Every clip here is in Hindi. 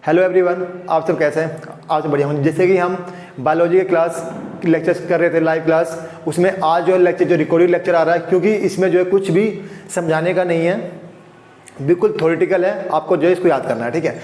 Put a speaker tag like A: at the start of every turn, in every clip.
A: हेलो एवरीवन, आप सब कैसे हैं? आप सब बढ़िया हूँ। जैसे कि हम बायोलॉजी के क्लास लेक्चर्स कर रहे थे, लाइव क्लास, उसमें आज जो लेक्चर जो रिकॉर्डेड लेक्चर आ रहा है, क्योंकि इसमें जो है कुछ भी समझाने का नहीं है, बिल्कुल थ्योरेटिकल है। आपको जो है इसको याद करना है, ठीक है।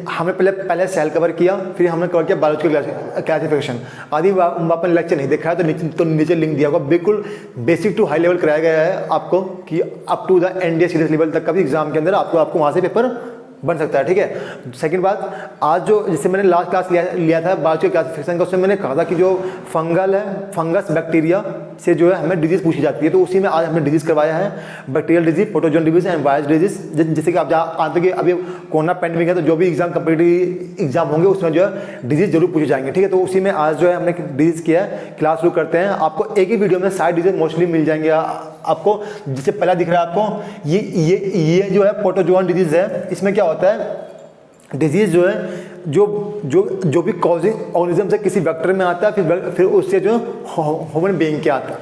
A: हमें पहले सेल कवर किया, फिर हमने कवर किया बायोलॉजिकल क्लासिफिकेशन आदि। आपने लेक्चर नहीं देखा है तो नीचे लिंक दिया होगा। बिल्कुल बेसिक टू हाई लेवल कराया गया है आपको, कि up to the NDA serious level तक का भी एग्जाम के अंदर आपको वहाँ से पेपर बन सकता है, ठीक है। सेकंड बात, आज जो जैसे मैंने लास्ट क्लास लिया था बायोलॉजिकल क्लासिफिकेशन का, उसमें मैंने कहा था कि जो फंगस बैक्टीरिया से जो है हमें डिजीज पूछी जाती है, तो उसी में आज हमने डिजीज करवाया है, bacterial disease, protozoan disease and virus disease. जैसे कि आप जानते कि अभी कोरोना पेंडेमिक है, तो जो भी एग्जाम कम्पिटिटिव एग्जाम होंगे उसमें जो है डिजीज जरूर पूछे जाएंगे, ठीक है। तो उसी में आज जो है हमने डिजीज किया है। क्लास शुरू करते हैं। आपको एक ही वीडियो में सारे डिजीज मोस्टली मिल जाएंगे आपको। जिससे पहला दिख रहा है आपको, ये जो है प्रोटोजोन डिजीज है। इसमें क्या होता है, डिजीज जो है जो भी कॉजिंग ऑर्गेनिज्म से किसी वेक्टर में आता है, फिर उससे जो ह्यूमन बीइंग के आता है,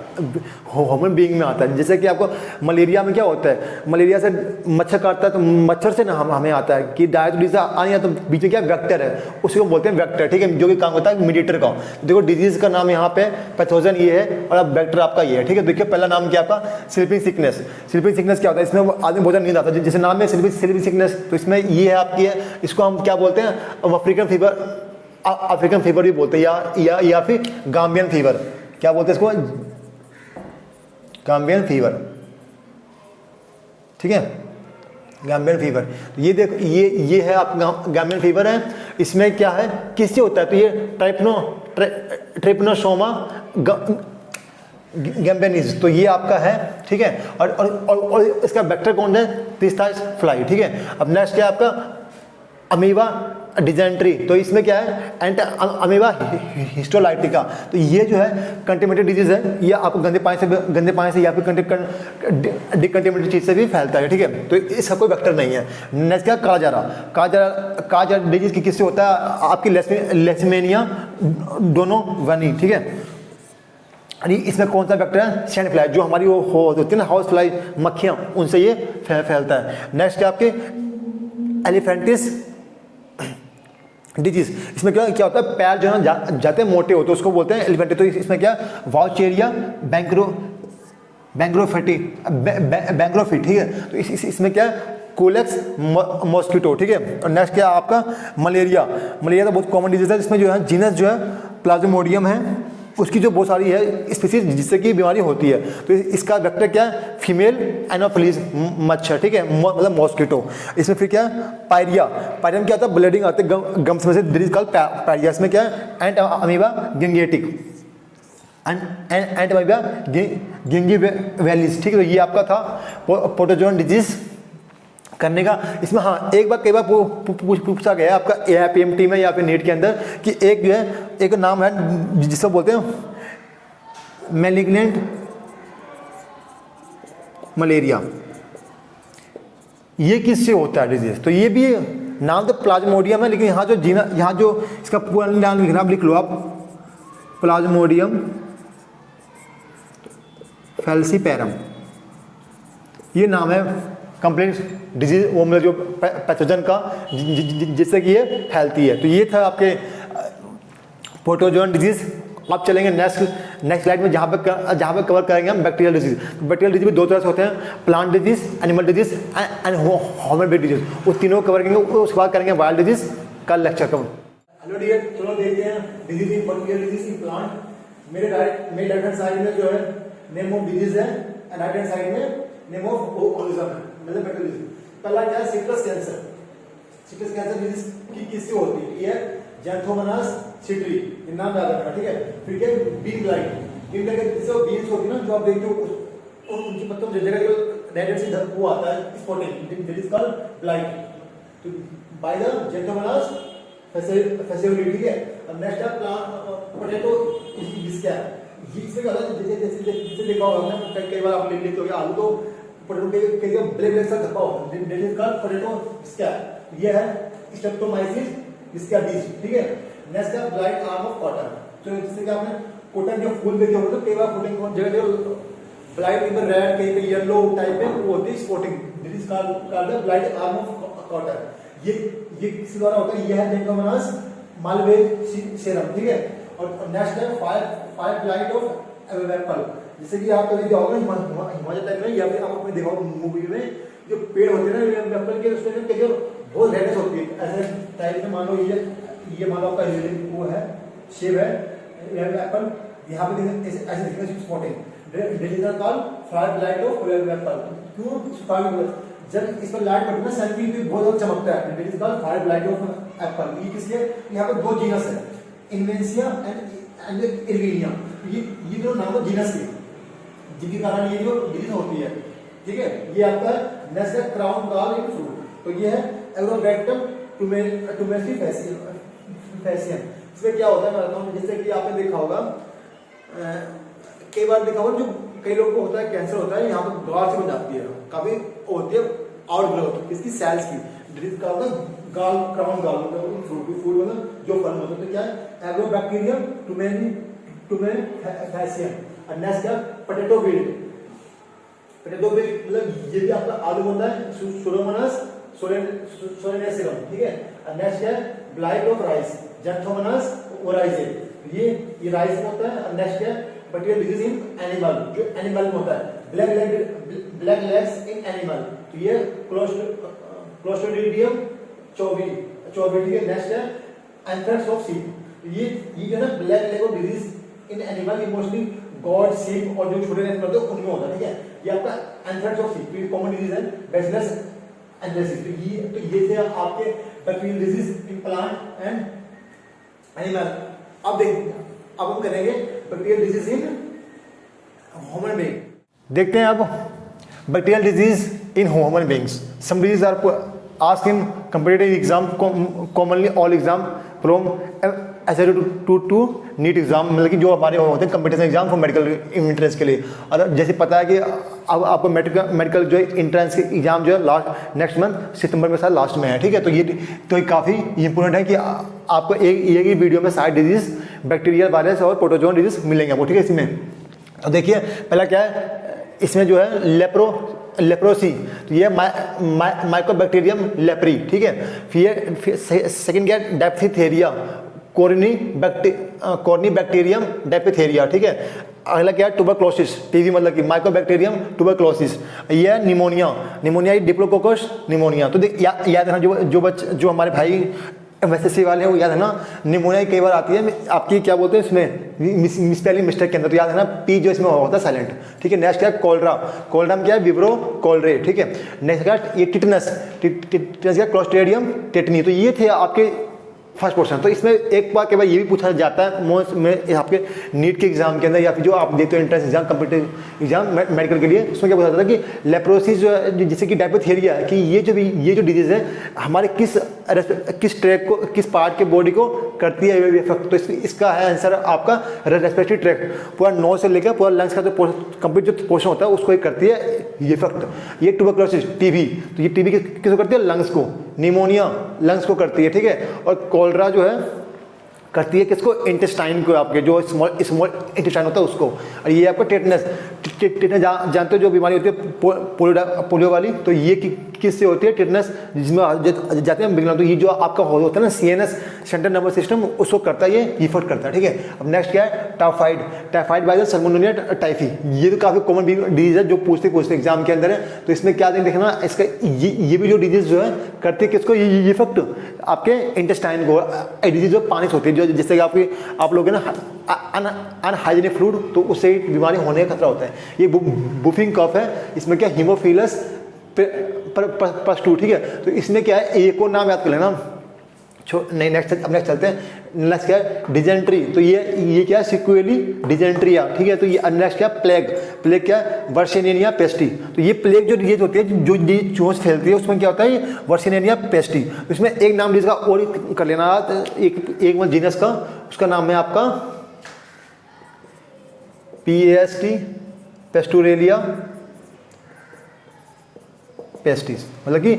A: ह्यूमन बीइंग में आता है। जैसे कि आपको मलेरिया में क्या होता है, मलेरिया से मच्छर काटता है, तो मच्छर से ना हमें आता है कि डायरेक्ट आया, तो बीच में क्या वेक्टर है, उसी को बोलते हैं वेक्टर, ठीक है, जो कि काम होता है मीडिएटर का। देखो डिजीज का नाम यहाँ पे पैथोजन ये है और अब वेक्टर आपका ये है, ठीक है। देखिए पहला नाम क्या आपका, स्लीपिंग सिकनेस। स्लीपिंग सिकनेस क्या होता है, इसमें आदमी भोजन नींद आता है, जैसे नाम है स्लीपिंग सिकनेस, तो इसमें ये है आपकी है, इसको हम क्या बोलते हैं, अफ्रीकन फीवर भी बोलते हैं, या फिर गाम्बियन फीवर, क्या बोलते हैं इसको, गाम्बियन फीवर, ठीक है, गाम्बियन फीवर। तो ये देखो, ये है आप गाम्बियन फीवर है। इसमें क्या है, किससे होता है, तो ये ट्रिपनोसोमा गैम्बियनिस, तो ये आपका है, ठीक है। और इसका वेक्टर कौन है, तीसरा फ्लाई, ठीक है। अब नेक्स्ट क्या है आपका, अमीबा डिजेंट्री, तो इसमें क्या है, अमीबा हिस्टोलाइटिका, तो ये जो है कंटेमिनेटेड डिजीज है। ये आपको गंदे पानी से या फिर डिकंटेमिनेटेड चीज से भी फैलता है, ठीक है। तो इसका कोई वेक्टर नहीं है। नेक्स्ट क्या, काजारा डिजीज की किससे होता है, आपकी लेशमेनिया डोनोवनी, ठीक है। अरे इसमें कौन सा वेक्टर है, सैंड फ्लाई, जो हमारी वो होती है ना हाउस फ्लाई, मक्खियाँ, उनसे ये फैलता है। नेक्स्ट क्या आपके एलिफेंटिस डिजीज। इसमें क्या होता है, पैर जो है जाते मोटे होते हैं, उसको बोलते हैं एलिफेंटिस। तो इसमें क्या, वाउचेरिया बैंग्रोफिट, ठीक है। तो इसमें क्या है, कोलेक्स मॉस्किटो, ठीक है। और नेक्स्ट क्या आपका, मलेरिया तो बहुत कॉमन डिजीज है। इसमें जो है जीनस जो है प्लाज्मोडियम है, उसकी जो बहुत सारी है स्पीसीज जिससे कि बीमारी होती है। तो इसका वेक्टर क्या है, फीमेल एनोफिलीज मच्छर, ठीक है, मतलब मॉस्किटो। इसमें फिर क्या है, पायरियम क्या होता है, ब्लीडिंग आते हैं गम्स में से, दिस इज कॉल्ड पायरिया। इसमें क्या है, एंट अमीबा गिंगेटिक, एंट अमीबा गिंगीवेलिस, ठीक है। तो ये आपका था प्रोटोजोन डिजीज करने का। इसमें हाँ, एक बार कई बार पूछा गया है आपका एआईपीएमटी में या फिर नीट के अंदर, कि एक जो है, एक नाम है जिसको बोलते हैं मैलिग्नेंट मलेरिया, ये किससे होता है डिजीज, तो ये भी नाम तो प्लाज्मोडियम है, लेकिन यहाँ जो इसका पूरा नाम लिखना, आप लिख लो आप, प्लाज्मोडियम फैल्सीपेरम, ये नाम है कंप्लेंट डिजीज, वो मतलब जो पैथोजन का जिससे कि ये फैलती है। तो ये था आपके प्रोटोजोन डिजीज। आप चलेंगे नेक्स्ट स्लाइड में, जहाँ पे कवर करेंगे हम बैक्टीरियल डिजीज। बैक्टीरियल डिजीज भी दो तरह से होते हैं, plant disease, animal disease and human disease. वो तीनों कवर करेंगे, उसके बाद करेंगे वाइल्ड डिजीज का लेक्चर कवर। हेलो डियर, चलो देखते हैं disease in bacterial disease in plant. मेरे लेफ्ट हैंड साइड में जो है नेम ऑफ डिजीज है, एंड राइट हैंड साइड में नेम ऑफ ऑर्गेनिज्म है, मतलब बैक्टीरियल डिजीज। पहला क्या है, citrus cancer. Citrus cancer disease की किससे होती है, ये जैंथोमोनास सिट्री, ये नाम याद रखना, ठीक है। फिर क्या, बीन ब्लाइट जिससे बीन्स होती है ना, जो आप देखते हो उनके पत्तों में जगह जो रेड से वो आता है, spotting, this is called blight, तो बाय द जैंथोमोनास फैसियोलिटी, ठीक है। अब नेक्स्ट है पोटैटो इसका, इससे क्या होता है, जैसे देखा होगा आपने, कई बार आप लेते हो आलू, तो पोटैटो के ब्लैक सा धब्बा होता है, दिस इज कॉल्ड पोटैटो इसका, ये है स्ट्रेप्टोमाइसिस इसका बीज, ठीक है। नेक्स्ट है ब्लाइट आर्म ऑफ कॉटन, तो जिससे कि आपने कॉटन के फूल देखे होंगे, तो कई बार फूटिंग जगह ब्लाइट इधर रेड, कहीं पे येलो टाइप में वो होती है spotting, this is called the blight arm of cotton. ये किस द्वारा होता है, ये है जेंटोमोनास मालवेसियरम, ठीक है। और नेक्स्ट है फायर फ्लाइट ऑफ एप्पल, जैसे कि आप कभी देखोगे हिमालय टाइप में या फिर आप अपने देखो मूवी में जो पेड़ होते हैं ना एप्पल के, उसमें कई बहुत रेडनेस होती है ऐसे टाइप में। मान लो ये मान लो आपका वो है शेप है एप्पल, यहाँ पे ऐसे दिखने spotting call fire flight of Apple. क्यों? जब इस पर लाइट पड़ती है ना सन की बहुत ज्यादा चमकता है, this is called fire blight of Apple. ये किसके, यहाँ पे दो जीनस है, इन्वेंसिया एंड इर्विनिया, ये दो नाम है जीनस के, जिनके कारण ये जो डिजीज होती है, ठीक है। ये आपका नेक्स्ट है क्राउन गॉल इन फ्रूट, तो ये है एग्रोबैक्टम टुमेसी फैसियन। इसमें क्या होता है मैं बताता हूँ, जैसे कि आपने देखा होगा कई बार देखा होगा, जो कई लोगों को होता है कैंसर होता है, यहाँ पर गाल से बन जाती है, काफी होती है आउट ग्रोथ इसकी सेल्स की, डिजीज का होता है गाल क्राउन गॉल मतलब फ्रूट मतलब जो फल मतलब, तो क्या है एग्रोबैक्टीरियम टुमेफैसियन। और नेक्स्ट क्या पोटैटो विल्ट मतलब ये भी आपका आलू होता है, सुडोमोनास सोलेनेसियम, ठीक है। और नेक्स्ट क्या ब्लाइट ऑफ राइस जेंथोमोनास ओराइजे, ये राइस में होता है। और नेक्स्ट क्या बक्टीरियल डिजीज इन एनिमल, जो एनिमल में होता है ब्लैक लेग्स इन एनिमल, तो ये क्लोस्ट्रीडियम चौबी, ठीक है। नेक्स्ट है एंथ्रेक्स ऑफ शीप, ये जो है ना black leg of disease in animal, ये मोस्टली गॉड शीप और जो छोटे एनिमल होते हैं उनमें होता है, ठीक है। ये आपका एंथ्रेक्स ऑफ शीप, ये कॉमन डिजीज है बैसिलस एंथ्रेसिस, तो ये थे आपके bacterial disease in plant and animal. अब हम करेंगे bacterial disease in human being. देखते हैं अब bacterial disease in human beings. Some disease are asked in competitive exam, commonly all exam from to NEET exam, मतलब कि जो हमारे होते हैं competition exam for medical entrance के लिए। और जैसे पता है कि अब आपको मेडिकल जो है एंट्रेंस के एग्जाम जो है लास्ट नेक्स्ट मंथ सितंबर में शायद लास्ट में है, ठीक है। तो ये काफ़ी इंपॉर्टेंट है कि आपको एक ही वीडियो में सारे डिजीज बैक्टीरियल वायरस और प्रोटोजोन डिजीज मिलेंगे आपको, ठीक है। इसमें तो देखिए पहला क्या है, इसमें जो है लेप्रोसी, तो ये माइकोबैक्टीरियम लेप्री, ठीक है। फिर सेकंड क्या है डेप्थिथेरिया कॉर्नी बैक्टीरियम डेप्थिथेरिया, ठीक है। अगला क्या है ट्यूबरक्लोसिस, टीबी मतलब कि माइकोबैक्टीरियम ट्यूबरक्लोसिस। ये है निमोनिया डिप्लोकोकस निमोनिया। तो याद है ना जो हमारे भाई एमएसएससी वाले हैं वो याद है ना, निमोनिया कई बार आती है आपकी क्या बोलते हैं इसमें मिसस्पेलिंग मिस्टेक के अंदर, तो याद है ना पी जो इसमें होता है साइलेंट, ठीक है। नेक्स्ट क्या है कोलरा में क्या है विब्रो कोलरे, ठीक है। नेक्स्ट क्या है ये टिटनस क्या क्लोस्ट्रीडियम टेटनी। तो ये थे आपके फर्स्ट पोर्शन। तो इसमें एक बार के बाद ये भी पूछा जाता है मोस्ट में आपके नीट के एग्जाम के अंदर या फिर जो आप देते हो entrance exam competitive exam medical के लिए, उसमें क्या पूछा जाता है कि लेप्रोसिस जो है जैसे कि डेप्थिथेरिया है कि ये जो डिजीज है हमारे किस ट्रैक को किस पार्ट के बॉडी को करती है इफेक्ट। तो इसका है आंसर आपका रेस्पिरेटरी ट्रैक, पूरा नोज से लेकर पूरा लंग्स का जो कंप्लीट जो पोर्शन होता है उसको ही करती है ये इफेक्ट। ये ट्यूबरक्लोसिस टीबी, तो ये टीबी किसको करती है लंग्स को, निमोनिया लंग्स को करती है, ठीक है। और कोलरा जो है करती है किसको इंटेस्टाइन को, आपके जो स्मॉल इंटेस्टाइन होता है उसको। और ये आपका टेटनस जानते हो जो बीमारी होती है पोलियो वाली, तो ये किससे होती है टेटनस, जिसमें जाते हैं बिगनर, तो ये जो आपका होता है ना सीएनएस सेंट्रल नर्वस सिस्टम उसको करता है, ये इफेक्ट करता है, ठीक है। अब नेक्स्ट क्या है टाइफाइड वायरस सल्मोनेलिया टाइफी, ये तो काफ़ी कॉमन डिजीज है जो पूछते एग्जाम के अंदर है। तो इसमें क्या देखना इसका ये भी जो डिजीज जो है करती है किसको ये इफेक्ट आपके इंटेस्टाइन को। डिजीज जो पानी से होती है जो जिससे कि आप लोग है ना अनहाइजीनिक फूड, तो उससे बीमारी होने का खतरा होता है। ये बुफिंग कफ है, इसमें क्या हीमोफिलस पस्टू, ठीक है। तो इसमें क्या है एक और नाम याद कर लेना, नहीं नेक्स्ट चलते हैं। नेक्स्ट क्या है डिजेंट्री, तो ये क्या है सिक्वेली डिजेंट्रिया, ठीक है। तो ये नेक्स्ट क्या प्लेग क्या है वर्सिनेनिया पेस्टी। तो ये प्लेग जो डिजीज होती है जो चूहों फैलती है उसमें क्या होता है ये वर्सिनेनिया पेस्टी। तो इसमें एक नाम जिसका और कर लेना, एक जीनस का, उसका नाम है आपका PAST पेस्टुरेलिया पेस्टिस, मतलब कि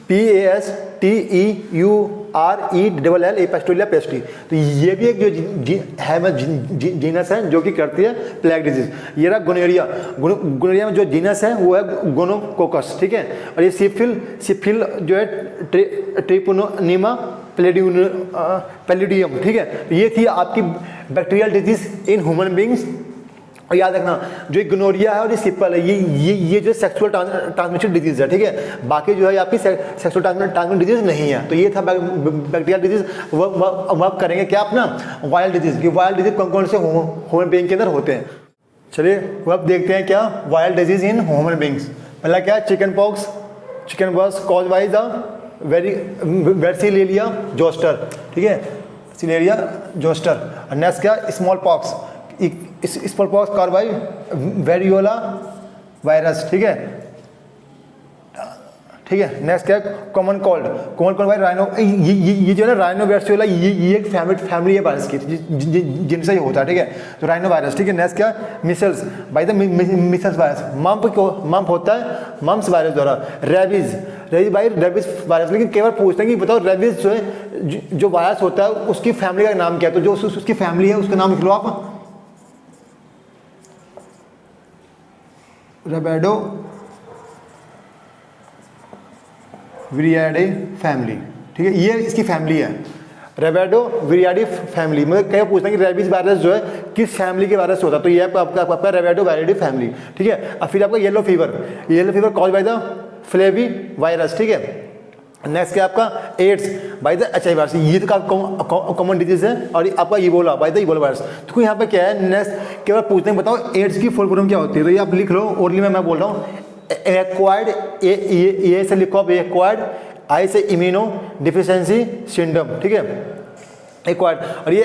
A: PASTEURELIA RELL पेस्टोरिया पेस्टी। तो ये भी एक जो जीनस है जो कि करती है प्लेग डिजीज। ये रहा गोनोरिया। गोनोरिया में जो जीनस है वो है गोनोकोकस, ठीक है। और ये सिफिल जो है ट्रिपोनिमा पैलिडियम, ठीक है। तो ये थी आपकी bacterial disease in human beings. और याद रखना जो गोनोरिया है और ये सिपल है ये जो सेक्सुअल ट्रांसमिटेड डिजीज है, ठीक है। बाकी जो है आपकी सेक्सुअल ट्रांसमिटेड डिजीज नहीं है। तो ये था बैक्टीरियल डिजीज। वर्क करेंगे क्या अपना वायरल डिजीज। वायरल डिजीज कौन कौन से ह्यूमन बीइंग के अंदर होते हैं। चलिए वो अब देखते हैं क्या viral disease in human beings. पहला क्या chicken pox cause by the varicella zoster, ठीक है, सिलेरिया जोस्टर। और नेक्स्ट क्या small pox small pox cause by variola virus, ठीक है, ठीक है। नेक्स्ट क्या कॉमन कोल्ड बाय राइनो। ये जो है ना राइनो वेर्सियोला ये एक फैमिली है वायरस की जिनसे ये होता है, ठीक है। तो राइनो वायरस, ठीक है। नेक्स्ट क्या measles by the measles virus. Mump होता है मम्प्स वायरस द्वारा। Rabies by rabies virus. लेकिन कई बार पूछते हैं कि बताओ रेबीज जो है जो वायरस होता है उसकी फैमिली का नाम क्या है। तो जो उसकी फैमिली है उसका नाम लिख लो आप, रेबेडो विरियाडे फैमिली, ठीक है। ये इसकी फैमिली है रेबेडो विरियाडी फैमिली। मतलब कई पूछते हैं कि रेबीज वायरस जो है किस फैमिली के वायरस होता है। तो ये आपका रेबेडो विरियाडी फैमिली, ठीक है। और फिर आपका yellow fever cause by the flavivirus, ठीक है। नेक्स्ट क्या आपका AIDS by the HIV virus. ये तो कॉमन डिजीज है। और आपका Ebola by the Ebola virus. तो यहाँ पे क्या है नेक्स्ट केवल पूछते हैं बताओ एड्स की फुल फॉर्म क्या होती है। तो ये आप लिख लो ओरली में मैं बोल रहा हूँ एक्वायर्ड ए से लिखो आप एक्वायर्ड, आई से इम्यूनो डिफिशिएंसी सिंड्रोम, ठीक है, एक्वायर्ड। और ये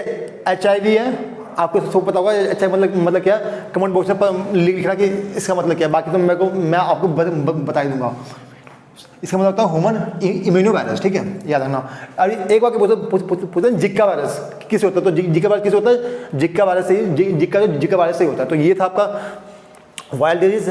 A: HIV है। आपको सब पता होगा HIV मतलब क्या, कमेंट बॉक्स में लिखना कि इसका मतलब क्या है। बाकी तो मैं आपको बता ही दूंगा। इसका मतलब होता है ह्यूमन इम्यूनो वायरस, ठीक है, याद रखना। और एक बार पूछते हैं जिक्का वायरस किस होता है। तो जिक्का वायरस किस होता है, जिक्का वायरस से ही जिक्का वायरस से ही होता है। तो ये था आपका वायरल डिजीज।